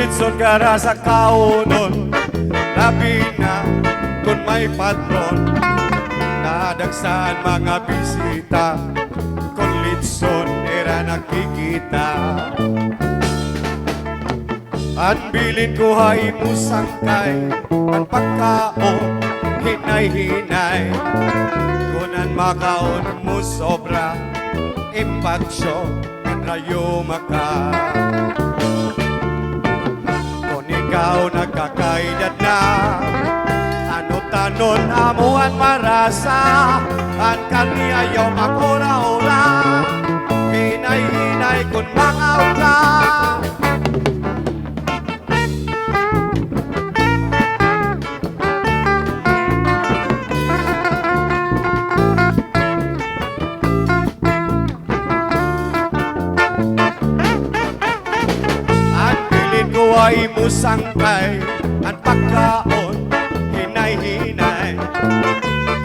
Litson kara sa kaunon, labi na kung may patron. Nadagsan mga bisita, kung litson era nakikita. Ang bilin ko ay musangkay, ang pagkaon hinay-hinay. Kunan makaon mo sobra, impatsyo ang rayo maka. Kung ikaw nagkakaedad na, ano tanon amuan marasa, ang kaniyayaw makura-ura, hinay-hinay kung makaw ka. Ay musangkay, ang pagkaon hinay-hinay.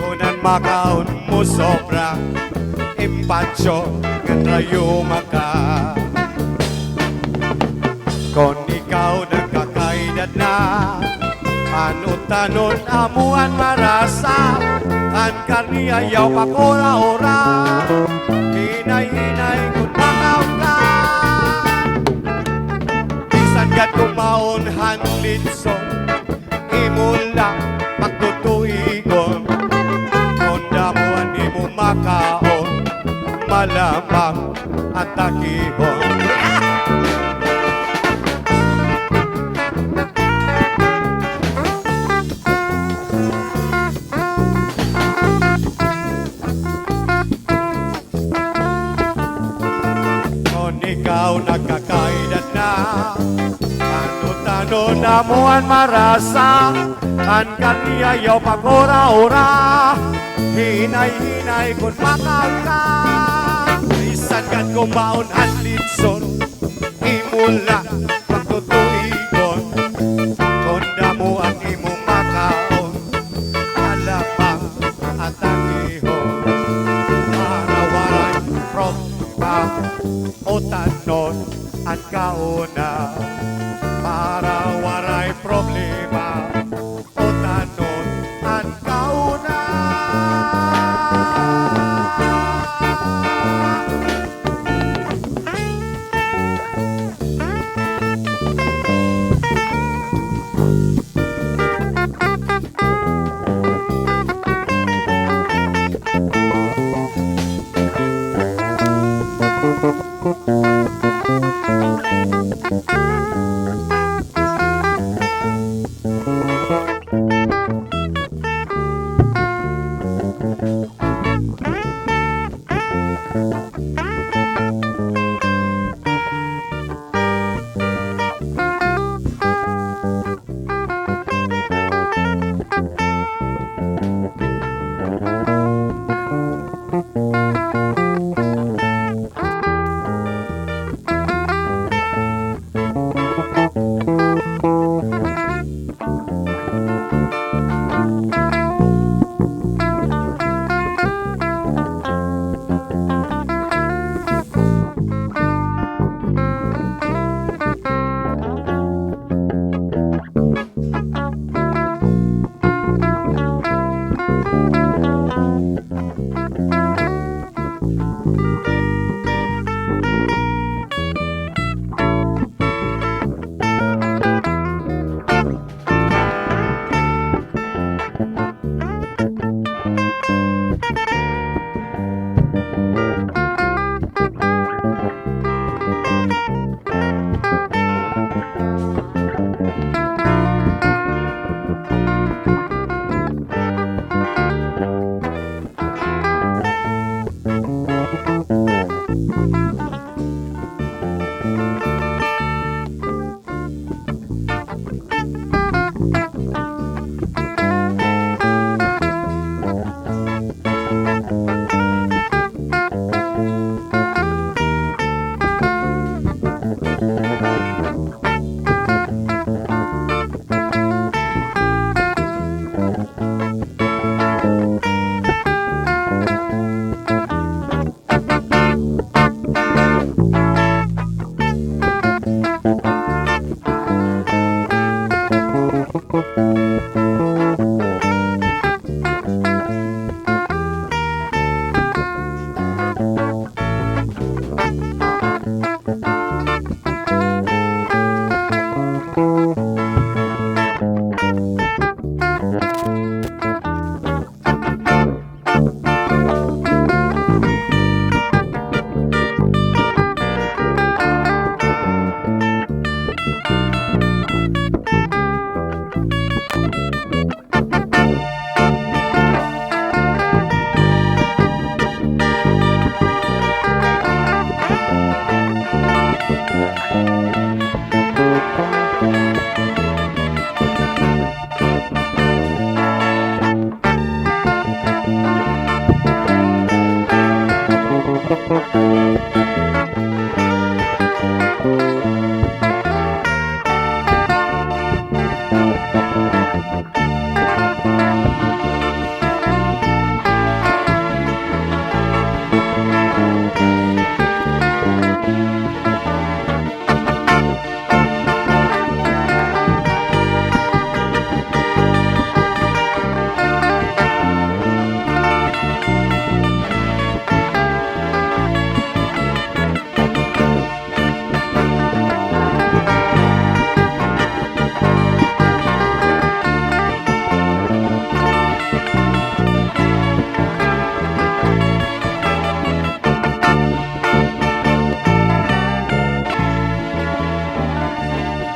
Kunan makaon mo sobra, impatsyo ng rayo maka. Kung ikaw nagkakaedad na, ano tanon amuan marasa, ang karniyayaw pakora-ora, hinay-hinay kung makaw ka. Gat kumaon hanlitson, imula pagtutuigon. Konda mo ang di mo makaon, malamang at takihon. Kung ikaw nagkakaedad na, ano namuan marasa, ang kaniyayaw pagora-ora, hinay-hinay kung makaka. Isan kat kumaon at litson, imula pagtutuigon. Konda mo ang imong makaon, alapang at takihon. Marawaray problema o tanon at kauna. Para waray problema o tanon ang kauna.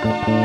Thank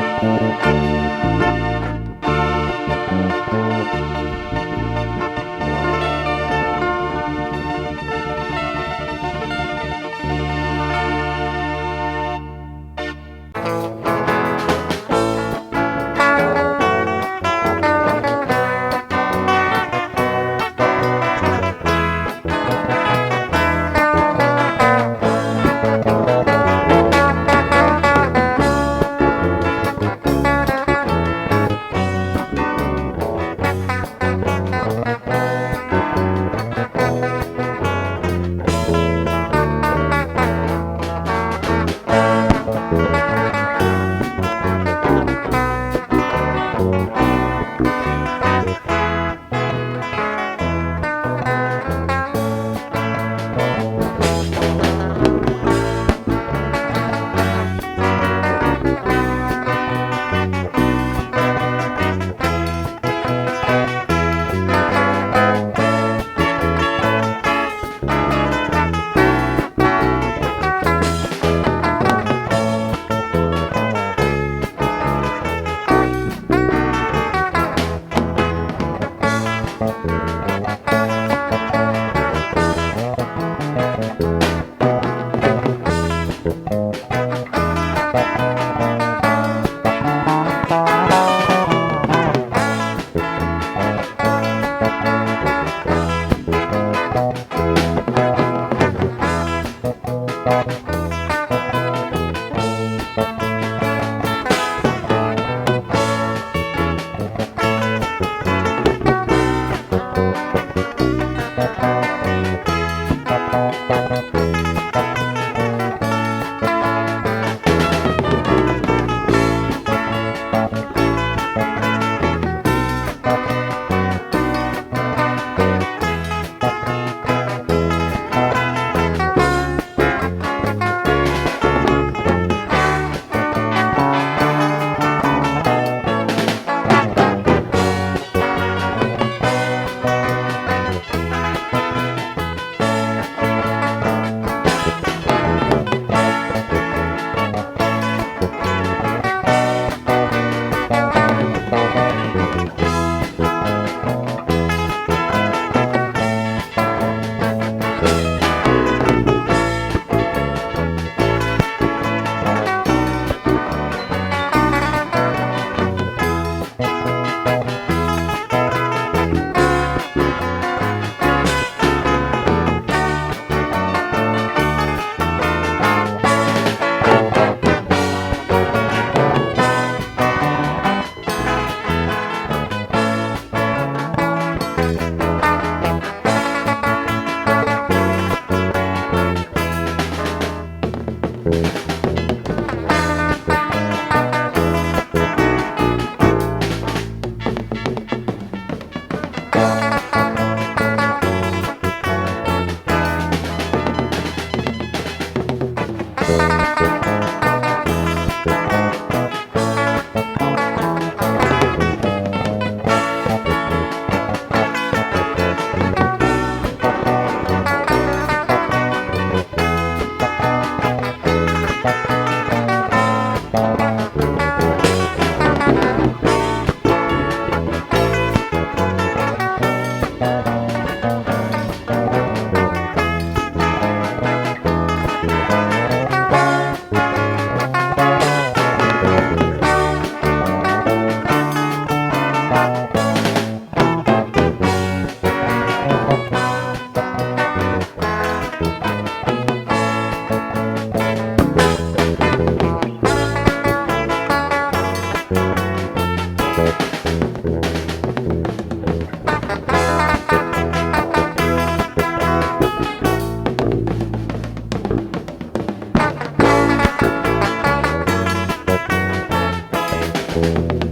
you.